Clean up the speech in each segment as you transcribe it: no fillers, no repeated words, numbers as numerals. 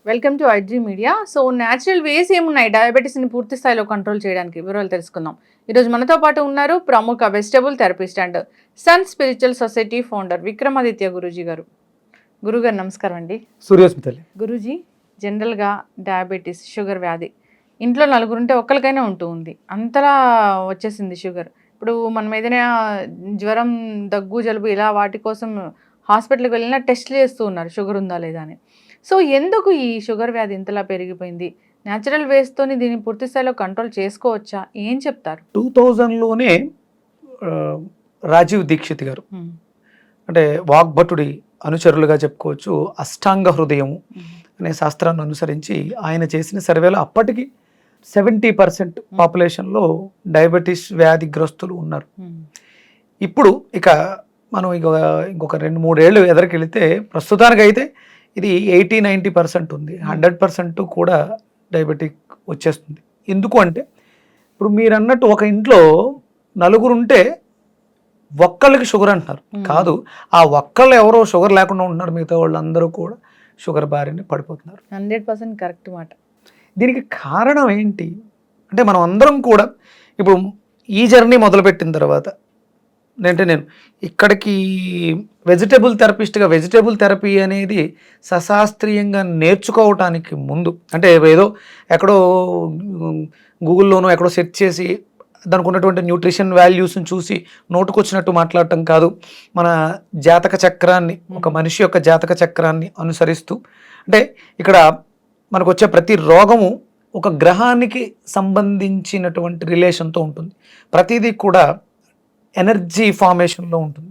Welcome to IG media. So natural ways ఏమున్నాయి డయాబెటీస్ని పూర్తి స్థాయిలో కంట్రోల్ చేయడానికి వివరాలు తెలుసుకుందాం. ఈరోజు మనతో పాటు ఉన్నారు ప్రముఖ vegetable therapist and sun spiritual society founder Vikramaditya Guruji గారు. గురుగారు నమస్కారం అండి. సూర్యోస్మితల్లి. గురూజీ, జనరల్గా డయాబెటీస్ షుగర్ వ్యాధి ఇంట్లో నలుగురుంటే ఒక్కరికైనా ఉంది, అంతలా వచ్చేసింది షుగర్. ఇప్పుడు మనం ఏదైనా జ్వరం, దగ్గు, జలుబు ఇలా వాటి కోసం హాస్పిటల్కి వెళ్ళినా టెస్ట్లు చేస్తూ ఉన్నారు షుగర్ ఉందా లేదా అని. సో ఎందుకు ఈ షుగర్ వ్యాధి ఇంతలా పెరిగిపోయింది? న్యాచురల్ వేస్తోని దీన్ని పూర్తి స్థాయిలో కంట్రోల్ చేసుకోవచ్చా? ఏం చెప్తారు? 2000లోనే రాజీవ్ దీక్షిత్ గారు, అంటే వాగ్భటుడి అనుచరులుగా చెప్పుకోవచ్చు, అష్టాంగ హృదయం అనే శాస్త్రాన్ని అనుసరించి ఆయన చేసిన సర్వేలో అప్పటికి 70% పాపులేషన్లో డయాబెటీస్ వ్యాధిగ్రస్తులు ఉన్నారు. ఇప్పుడు ఇక మనం ఇంకొక 2-3 ఏళ్ళు ఎదరికెళితే ప్రస్తుతానికైతే ఇది 80-90% ఉంది. 100% కూడా డయాబెటిక్ వచ్చేస్తుంది. ఎందుకు అంటే ఇప్పుడు మీరు అన్నట్టు ఒక ఇంట్లో నలుగురుంటే ఒక్కళ్ళకి షుగర్ అంటున్నారు. కాదు, ఆ ఒక్కళ్ళు ఎవరో షుగర్ లేకుండా ఉంటున్నారు, మిగతా వాళ్ళందరూ కూడా షుగర్ బారిన పడిపోతున్నారు. 100% కరెక్ట్ మాట. దీనికి కారణం ఏంటి అంటే మనం అందరం కూడా ఇప్పుడు ఈ జర్నీ మొదలుపెట్టిన తర్వాత నేను ఇక్కడికి వెజిటబుల్ థెరపిస్ట్గా వెజిటబుల్ థెరపీ అనేది సశాస్త్రీయంగా నేర్చుకోవటానికి ముందు, అంటే ఏదో ఎక్కడో గూగుల్లోనో ఎక్కడో సెర్చ్ చేసి దానికి ఉన్నటువంటి న్యూట్రిషన్ వాల్యూస్ని చూసి నోటుకొచ్చినట్టు మాట్లాడటం కాదు, మన జాతక చక్రాన్ని, ఒక మనిషి యొక్క జాతక చక్రాన్ని అనుసరిస్తూ, అంటే ఇక్కడ మనకు వచ్చే ప్రతి రోగము ఒక గ్రహానికి సంబంధించినటువంటి రిలేషన్తో ఉంటుంది. ప్రతిదీ కూడా ఎనర్జీ ఫార్మేషన్లో ఉంటుంది.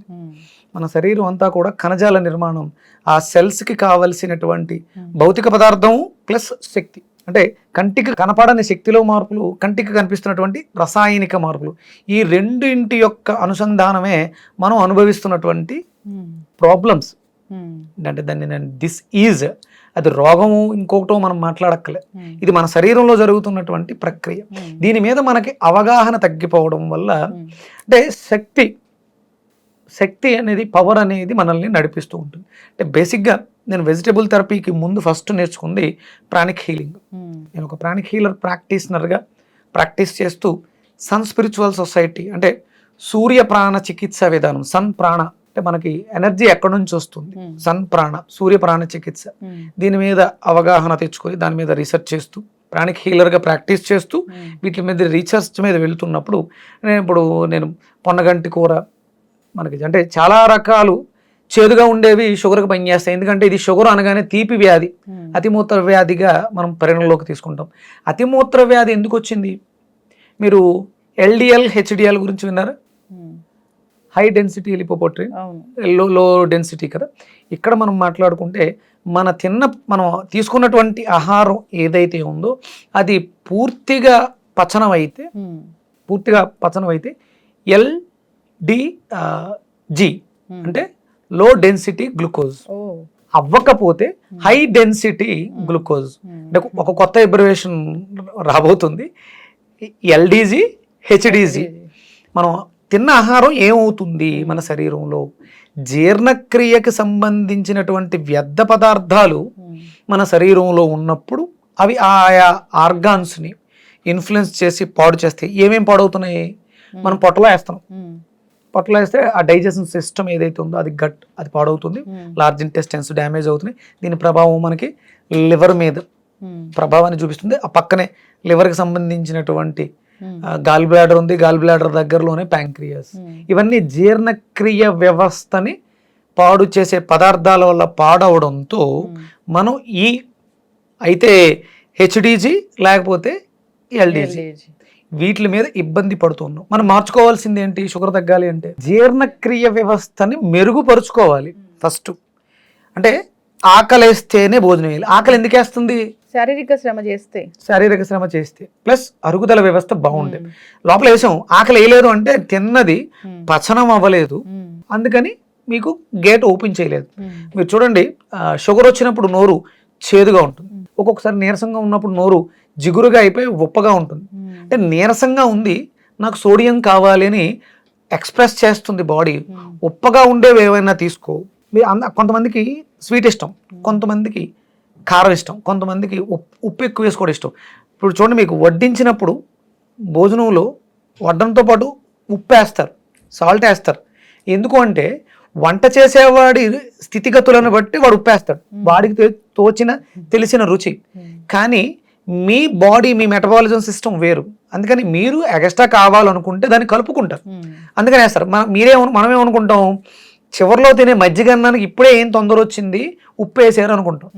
మన శరీరం అంతా కూడా కణజాల నిర్మాణం, ఆ సెల్స్కి కావలసినటువంటి భౌతిక పదార్థం ప్లస్ శక్తి, అంటే కంటికి కనపడని శక్తిలో మార్పులు, కంటికి కనిపిస్తున్నటువంటి రసాయనిక మార్పులు, ఈ రెండింటి యొక్క అనుసంధానమే మనం అనుభవిస్తున్నటువంటి ప్రాబ్లమ్స్. అంటే దాన్ని నేను దిస్ ఈజ్, అది రోగము ఇంకొకటో మనం మాట్లాడక్కలే, ఇది మన శరీరంలో జరుగుతున్నటువంటి ప్రక్రియ. దీని మీద మనకి అవగాహన తగ్గిపోవడం వల్ల, అంటే శక్తి అనేది, పవర్ అనేది మనల్ని నడిపిస్తూ ఉంటుంది. అంటే బేసిక్గా నేను వెజిటబుల్ థెరపీకి ముందు ఫస్ట్ నేర్చుకుంది ప్రాణిక్ హీలింగ్. నేను ఒక ప్రాణిక్ హీలర్ ప్రాక్టీషనర్గా ప్రాక్టీస్ చేస్తూ సన్ స్పిరిచువల్ సొసైటీ, అంటే సూర్య ప్రాణ చికిత్స విధానం, సన్ ప్రాణ అంటే మనకి ఎనర్జీ ఎక్కడి నుంచి వస్తుంది, సన్ ప్రాణ, సూర్య ప్రాణ చికిత్స, దీని మీద అవగాహన తెచ్చుకొని దాని మీద రీసెర్చ్ చేస్తూ ప్రాణిక్ హీలర్గా ప్రాక్టీస్ చేస్తూ వీటి మీద రీసెర్చ్ మీద వెళుతున్నప్పుడు నేను పొన్నగంటి కూర, మనకి అంటే చాలా రకాలు చేదుగా ఉండేవి షుగర్కి పనిచేస్తాయి. ఎందుకంటే ఇది షుగర్ అనగానే తీపి వ్యాధి, అతిమూత్ర వ్యాధిగా మనం పరిగణలోకి తీసుకుంటాం. అతిమూత్ర వ్యాధి ఎందుకు వచ్చింది? మీరు LDL HDL గురించి విన్నారా? High density lipoprotein, low density కదా. ఇక్కడ మనం మాట్లాడుకుంటే మనం తీసుకున్నటువంటి ఆహారం ఏదైతే ఉందో అది పూర్తిగా పచనం అయితే LDG అంటే లో డెన్సిటీ గ్లూకోజ్ అవ్వకపోతే హై డెన్సిటీ గ్లూకోజ్, అంటే ఒక కొత్త ఎబ్రివేషన్ రాబోతుంది, LDG HDG. మనం తిన్న ఆహారం ఏమవుతుంది, మన శరీరంలో జీర్ణక్రియకి సంబంధించినటువంటి వ్యర్థ పదార్థాలు మన శరీరంలో ఉన్నప్పుడు అవి ఆయా ఆర్గాన్స్ని ఇన్ఫ్లుయెన్స్ చేసి పాడు చేస్తాయి. ఏమేమి పాడవుతున్నాయి? మనం పొట్టలో వేస్తే ఆ డైజెషన్ సిస్టమ్ ఏదైతే ఉందో అది పాడవుతుంది, లార్జ్ ఇంటెస్టైన్స్ డ్యామేజ్ అవుతున్నాయి. దీని ప్రభావం మనకి లివర్ మీద ప్రభావాన్ని చూపిస్తుంది. ఆ పక్కనే లివర్కి సంబంధించినటువంటి గాల్ బ్లాడర్ ఉంది, గాల్ బ్లాడర్ దగ్గరలోనే ప్యాంక్రియాస్. ఇవన్నీ జీర్ణక్రియ వ్యవస్థని పాడు చేసే పదార్థాల వల్ల పాడవడంతో మనం అయితే HDG లేకపోతే LDG వీటి మీద ఇబ్బంది పడుతున్నాం. మనం మార్చుకోవాల్సింది ఏంటి? షుగర్ తగ్గాలి అంటే జీర్ణక్రియ వ్యవస్థని మెరుగుపరుచుకోవాలి ఫస్ట్. అంటే ఆకలేస్తేనే భోజనం వేయాలి. ఆకలి ఎందుకు వేస్తుంది? శారీరక శ్రమ చేస్తే ప్లస్ అరుగుదల వ్యవస్థ బాగుండే. లోపల వేసాం, ఆకలి వేయలేదు అంటే తిన్నది పచనం అవ్వలేదు, అందుకని మీకు గేట్ ఓపెన్ చేయలేదు. మీరు చూడండి, షుగర్ వచ్చినప్పుడు నోరు చేదుగా ఉంటుంది, ఒక్కొక్కసారి నీరసంగా ఉన్నప్పుడు నోరు జిగురుగా అయిపోయి ఉప్పగా ఉంటుంది. అంటే నీరసంగా ఉంది, నాకు సోడియం కావాలి అని ఎక్స్ప్రెస్ చేస్తుంది బాడీ. ఉప్పగా ఉండేవి ఏమైనా తీసుకో. మీరు కొంతమందికి స్వీట్ ఇష్టం, కొంతమందికి కారం ఇష్టం, కొంతమందికి ఉప్పు ఎక్కువ వేసుకోవడం ఇష్టం. ఇప్పుడు చూడండి, మీకు వడ్డించినప్పుడు భోజనంలో వడ్డంతో పాటు ఉప్పు వేస్తారు, సాల్ట్ వేస్తారు. ఎందుకు అంటే వంట చేసేవాడి స్థితిగతులను బట్టి వాడు ఉప్పు వేస్తాడు, వాడికి తెలిసిన రుచి. కానీ మీ బాడీ, మీ మెటబాలిజం సిస్టమ్ వేరు. అందుకని మీరు ఎక్స్ట్రా కావాలనుకుంటే దాన్ని కలుపుకుంటారు, అందుకని వేస్తారు. మనమేమనుకుంటాం, చివరిలో తినే మజ్జిగ అన్నానికి ఇప్పుడే ఏం తొందర వచ్చింది, ఉప్పు వేసారు అనుకుంటాం.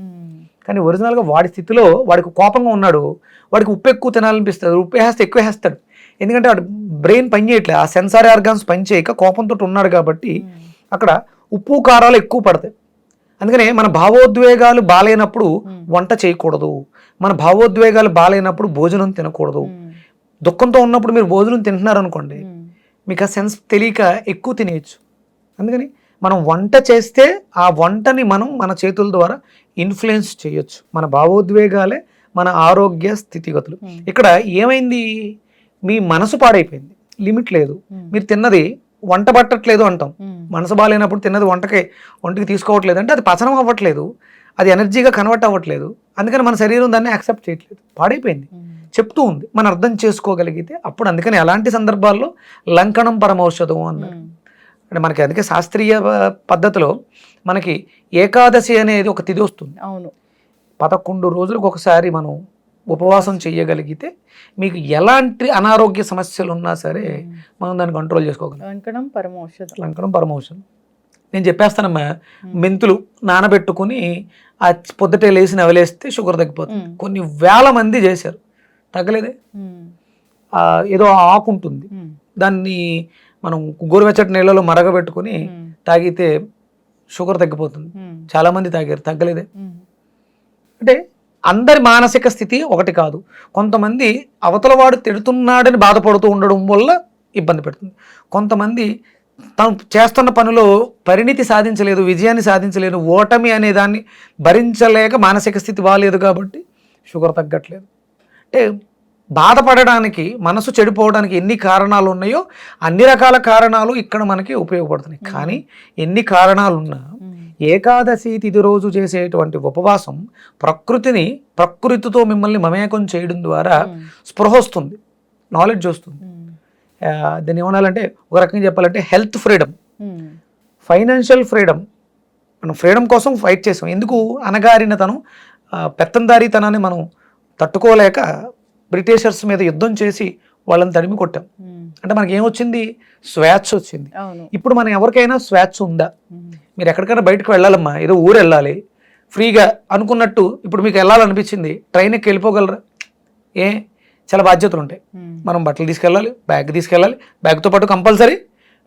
కానీ ఒరిజినల్గా వాడి స్థితిలో వాడికి కోపంగా ఉన్నాడు, వాడికి ఉప్పు ఎక్కువ తినాలనిపిస్తుంది, ఉప్పు వేస్తే ఎక్కువ వేస్తాడు. ఎందుకంటే వాడు బ్రెయిన్ పని చేయట్లేదు, ఆ సెన్సారీ ఆర్గాన్స్ పని చేయక కోపంతో ఉన్నాడు కాబట్టి అక్కడ ఉప్పు కారాలు ఎక్కువ పడతాయి. అందుకనే మన భావోద్వేగాలు బాలేనప్పుడు వంట చేయకూడదు, మన భావోద్వేగాలు బాలేనప్పుడు భోజనం తినకూడదు. దుఃఖంతో ఉన్నప్పుడు మీరు భోజనం తింటున్నారు అనుకోండి, మీకు ఆ సెన్స్ తెలియక ఎక్కువ తినేయచ్చు. అందుకని మనం వంట చేస్తే ఆ వంటని మనం మన చేతుల ద్వారా ఇన్ఫ్లుయెన్స్ చేయొచ్చు. మన భావోద్వేగాలే మన ఆరోగ్య స్థితిగతులు. ఇక్కడ ఏమైంది, మీ మనసు పాడైపోయింది, లిమిట్ లేదు. మీరు తిన్నది వంట పట్టట్లేదు అంటాం, మనసు బాగాలేనప్పుడు తిన్నది ఒంటికి తీసుకోవట్లేదు అంటే అది పచనం అవ్వట్లేదు, అది ఎనర్జీగా కన్వర్ట్ అవ్వట్లేదు. అందుకని మన శరీరం దాన్ని యాక్సెప్ట్ చేయట్లేదు, పాడైపోయింది, చెప్తూ ఉంది. మనం అర్థం చేసుకోగలిగితే అప్పుడు, అందుకని అలాంటి సందర్భాల్లో లంకణం పరమౌషధం అన్నారు. అంటే మనకి అందుకే శాస్త్రీయ పద్ధతిలో మనకి ఏకాదశి అనేది ఒక తిథి వస్తుంది. అవును, 11 రోజులకు ఒకసారి మనం ఉపవాసం చేయగలిగితే మీకు ఎలాంటి అనారోగ్య సమస్యలు ఉన్నా సరే మనం దాన్ని కంట్రోల్ చేసుకోగలం. లంకణం పరమౌషధం. నేను చెప్పేస్తానమ్మా, మెంతులు నానబెట్టుకుని ఆ పొద్దుటే లేచి నవలేస్తే షుగర్ తగ్గిపోతుంది. కొన్ని వేల మంది చేశారు, తగ్గలేదే. ఏదో ఆకు ఉంటుంది, దాన్ని మనం గోరువెచ్చటి నీళ్ళలో మరగబెట్టుకుని తాగితే షుగర్ తగ్గిపోతుంది. చాలా మంది తాగారు, తగ్గలేదే. అంటే అందరి మానసిక స్థితి ఒకటి కాదు. కొంతమంది అవతల వాడు తిడుతున్నాడని బాధపడుతూ ఉండడం వల్ల ఇబ్బంది పెడుతుంది. కొంతమంది తను చేస్తున్న పనిలో పరిణితి సాధించలేదు, విజయాన్ని సాధించలేదు, ఓటమి అనే దాన్ని భరించలేక మానసిక స్థితి బాగాలేదు కాబట్టి షుగర్ తగ్గట్లేదు. అంటే బాధపడడానికి, మనసు చెడిపోవడానికి ఎన్ని కారణాలు ఉన్నాయో అన్ని రకాల కారణాలు ఇక్కడ మనకి ఉపయోగపడుతున్నాయి. కానీ ఎన్ని కారణాలున్నా ఏకాదశి తిథి రోజు చేసేటువంటి ఉపవాసం ప్రకృతితో మిమ్మల్ని మమేకం చేయడం ద్వారా స్పృహ వస్తుంది, నాలెడ్జ్ వస్తుంది. దాన్ని ఏమనాలంటే, ఒక రకంగా చెప్పాలంటే హెల్త్ ఫ్రీడమ్, ఫైనాన్షియల్ ఫ్రీడమ్. మనం ఫ్రీడమ్ కోసం ఫైట్ చేసాం. ఎందుకు, అణగారినతనం, పెత్తందారీతనాన్ని మనం తట్టుకోలేక బ్రిటిషర్స్ మీద యుద్ధం చేసి వాళ్ళని తరిమి కొట్టాం. అంటే మనకి ఏమొచ్చింది, స్వేచ్ఛ వచ్చింది. ఇప్పుడు మనం ఎవరికైనా స్వేచ్ఛ ఉందా? మీరు ఎక్కడికైనా బయటకు వెళ్ళాలమ్మా, ఏదో ఊరు వెళ్ళాలి ఫ్రీగా అనుకున్నట్టు, ఇప్పుడు మీకు వెళ్ళాలనిపించింది, ట్రైన్ ఎక్కి వెళ్ళిపోగలరా? చాలా బాధ్యతలు ఉంటాయి. మనం బట్టలు తీసుకెళ్ళాలి, బ్యాగ్ తీసుకెళ్ళాలి, బ్యాగ్తో పాటు కంపల్సరీ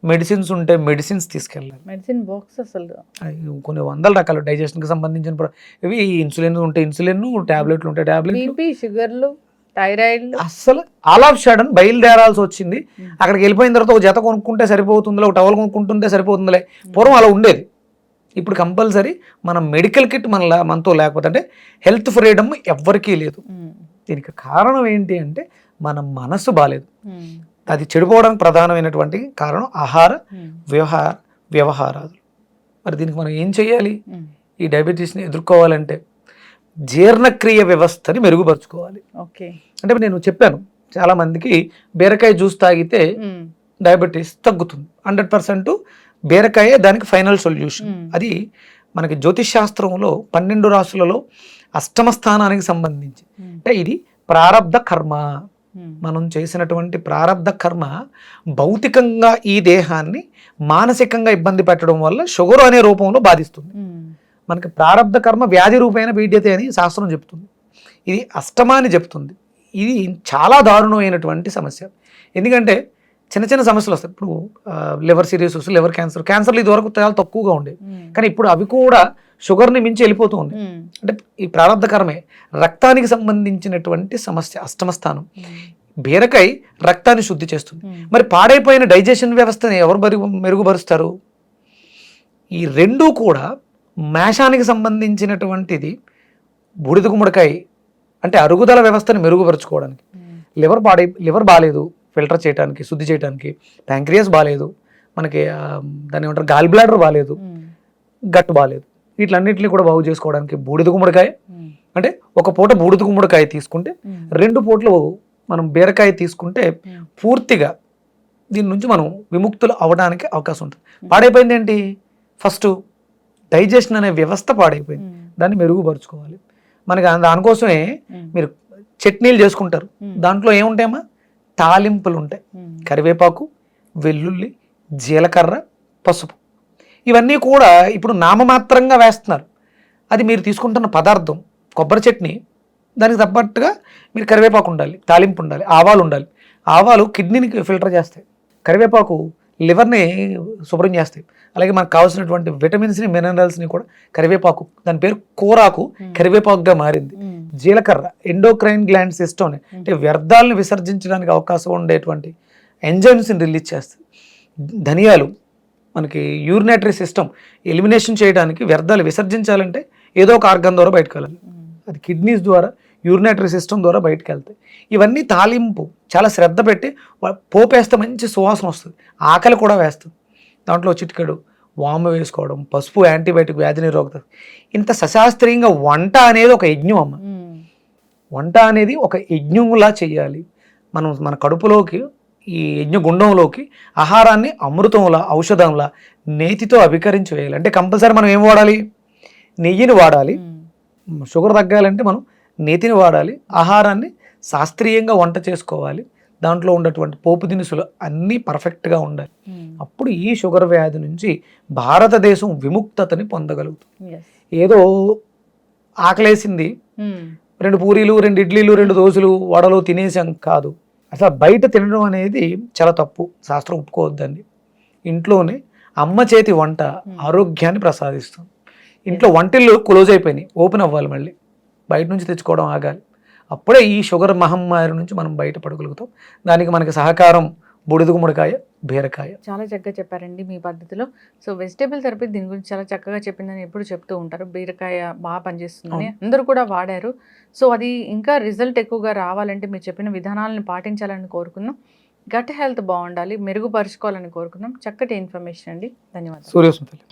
మెడిసిన్స్ ఉంటే మెడిసిన్స్ తీసుకెళ్ళాలి. మెడిసిన్ బాక్స్ అసలు కొన్ని వందల రకాలు డైజెషన్కి సంబంధించిన ఇవి, ఇన్సులిన్ ఉంటే ఇన్సులిన్, టాబ్లెట్లు ఉంటే టాబ్లెట్లు, షుగర్లు, థైరాయిడ్. అసలు ఆల్ ఆఫ్ సడన్ బయలుదేరాల్సి వచ్చింది. అక్కడికి వెళ్ళిపోయిన తర్వాత ఒక జత కొనుక్కుంటే సరిపోతుందిలే, ఒక టవల్ కొనుక్కుంటుంటే సరిపోతుందిలే. పూర్వం అలా ఉండేది. ఇప్పుడు కంపల్సరీ మన మెడికల్ కిట్ మనతో లేకపోతే, అంటే హెల్త్ ఫ్రీడమ్ ఎవ్వరికీ లేదు. దీనికి కారణం ఏంటి అంటే మన మనసు బాలేదు. అది చెడిపోవడానికి ప్రధానమైనటువంటి కారణం ఆహార వ్యవహారాలు. మరి దీనికి మనం ఏం చేయాలి? ఈ డయాబెటీస్ని ఎదుర్కోవాలంటే జీర్ణక్రియ వ్యవస్థని మెరుగుపరుచుకోవాలి. అంటే నేను చెప్పాను, చాలా మందికి బీరకాయ జ్యూస్ తాగితే డయాబెటీస్ తగ్గుతుంది. 100% బీరకాయ దానికి ఫైనల్ సొల్యూషన్. అది మనకి జ్యోతిష్ శాస్త్రంలో 12 రాశులలో అష్టమ స్థానానికి సంబంధించి. అంటే ఇది ప్రారబ్ధ కర్మ. మనం చేసినటువంటి ప్రారబ్ధ కర్మ భౌతికంగా ఈ దేహాన్ని మానసికంగా ఇబ్బంది పెట్టడం వల్ల షుగర్ అనే రూపంలో బాధిస్తుంది. మనకి ప్రారబ్ధ కర్మ వ్యాధి రూపేణ పీడ్యతే అని శాస్త్రం చెప్తుంది. ఇది అష్టమాన్ని చెప్తుంది. ఇది చాలా దారుణమైనటువంటి సమస్య. ఎందుకంటే చిన్న చిన్న సమస్యలు వస్తాయి. ఇప్పుడు లివర్ సిరోసిస్, లివర్ క్యాన్సర్లు ఇదివరకు చాలా తక్కువగా ఉండేవి, కానీ ఇప్పుడు అవి కూడా షుగర్ని మించి వెళ్ళిపోతూ ఉంది. అంటే ఈ ప్రారబ్ధ కర్మే రక్తానికి సంబంధించినటువంటి సమస్య. అష్టమ స్థానం బీరకాయ రక్తాన్ని శుద్ధి చేస్తుంది. మరి పాడైపోయిన డైజెషన్ వ్యవస్థని ఎవరు మెరుగుపరుస్తారు? ఈ రెండూ కూడా మేషానికి సంబంధించినటువంటిది. బూడిద గుమ్మడికాయ అంటే అరుగుదల వ్యవస్థని మెరుగుపరుచుకోవడానికి. లివర్ బాగాలేదు, ఫిల్టర్ చేయడానికి, శుద్ధి చేయడానికి. ప్యాంక్రియాస్ బాగాలేదు, మనకి దాన్ని ఏమంటారు గాల్ బ్లాడర్ బాగాలేదు, గట్ బాగాలేదు, వీటిలన్నింటినీ కూడా బాగు చేసుకోవడానికి బూడిద గుమ్మడికాయ, అంటే ఒక పూట బూడిద గుమ్మడికాయ తీసుకుంటే 2 పూటలు మనం బీరకాయ తీసుకుంటే పూర్తిగా దీని నుంచి మనం విముక్తులు అవ్వడానికి అవకాశం ఉంటుంది. పాడైపోయింది ఏంటి? ఫస్ట్ డైజెషన్ అనే వ్యవస్థ పాడైపోయింది, దాన్ని మెరుగుపరుచుకోవాలి. మనకి దానికోసమే మీరు చట్నీలు చేసుకుంటారు, దాంట్లో ఏముంటాయమ్మా? తాలింపులు ఉంటాయి. కరివేపాకు, వెల్లుల్లి, జీలకర్ర, పసుపు, ఇవన్నీ కూడా ఇప్పుడు నామమాత్రంగా వేస్తున్నారు. అది మీరు తీసుకుంటున్న పదార్థం కొబ్బరి చట్నీ, దానికి తగ్గట్టుగా మీరు కరివేపాకు ఉండాలి, తాలింపు ఉండాలి, ఆవాలు ఉండాలి. ఆవాలు కిడ్నీని ఫిల్టర్ చేస్తాయి, కరివేపాకు లివర్ని శుభ్రం చేస్తాయి. అలాగే మనకు కావాల్సినటువంటి విటమిన్స్ని, మినరల్స్ని కూడా కరివేపాకు, దాని పేరు కూరాకు, కరివేపాకుగా మారింది. జీలకర్ర ఎండోక్రైన్ గ్లాండ్ సిస్టమ్ని, అంటే వ్యర్థాలను విసర్జించడానికి అవకాశం ఉండేటువంటి ఎంజైమ్స్ని రిలీజ్ చేస్తుంది. ధనియాలు మనకి యూరినేటరీ సిస్టమ్ ఎలిమినేషన్ చేయడానికి, వ్యర్థాలు విసర్జించాలంటే ఏదో ఒక ఆర్గన్ ద్వారా బయటకు వెళ్ళాలి, అది కిడ్నీస్ ద్వారా, యూరినేటరీ సిస్టమ్ ద్వారా బయటకు వెళ్తాయి. ఇవన్నీ తాలింపు చాలా శ్రద్ధ పెట్టి పోపేస్తే మంచి సువాసన వస్తుంది, ఆకలి కూడా వేస్తుంది. దాంట్లో చిటికెడు వాము వేసుకోవడం, పసుపు యాంటీబయాటిక్, వ్యాధి నిరోధక. ఇంత సశాస్త్రీయంగా వంట అనేది ఒక యజ్ఞం అమ్మ. వంట అనేది ఒక యజ్ఞంలా చేయాలి. మనం మన కడుపులోకి, ఈ యజ్ఞగుండంలోకి ఆహారాన్ని అమృతంలా, ఔషధంలా, నేతితో అభికరించి వేయాలి. అంటే కంపల్సరీ మనం ఏం వాడాలి? నెయ్యిని వాడాలి. షుగర్ తగ్గాలంటే మనం నేతిని వాడాలి. ఆహారాన్ని శాస్త్రీయంగా వంట చేసుకోవాలి. దాంట్లో ఉన్నటువంటి పోపు దినుసులు అన్నీ పర్ఫెక్ట్గా ఉండాలి. అప్పుడు ఈ షుగర్ వ్యాధి నుంచి భారతదేశం విముక్తతని పొందగలుగుతుంది. ఏదో ఆకలేసింది, 2 పూరీలు, 2 ఇడ్లీలు, 2 దోశలు, వడలు తినేసాం కాదు. అసలు బయట తినడం అనేది చాలా తప్పు, శాస్త్రం ఒప్పుకోవద్దండి. ఇంట్లోనే అమ్మ చేతి వంట ఆరోగ్యాన్ని ప్రసాదిస్తుంది. ఇంట్లో వంటిల్లు క్లోజ్ అయిపోయినాయి, ఓపెన్ అవ్వాలి, మళ్ళీ బయట నుంచి తెచ్చుకోవడం ఆగాలి. అప్పుడే ఈ షుగర్ మహమ్మారి నుంచి మనం బయటపడగలుగుతాం. దానికి మనకి సహకారం బూడిద గుమ్మడికాయ, బీరకాయ. చాలా చక్కగా చెప్పారండి మీ పద్ధతిలో. సో వెజిటేబుల్ థెరపీ దీని గురించి చాలా చక్కగా చెప్పిందని ఎప్పుడు చెప్తూ ఉంటారు. బీరకాయ బాగా పనిచేస్తుందని అందరూ కూడా వాడారు. సో అది ఇంకా రిజల్ట్ ఎక్కువగా రావాలంటే మీరు చెప్పిన విధానాలను పాటించాలని కోరుకున్నాం. గట్ హెల్త్ బాగుండాలి, మెరుగుపరుచుకోవాలని కోరుకున్నాం. చక్కటి ఇన్ఫర్మేషన్ అండి, ధన్యవాదాలు. సూర్యోస్మితల్లి.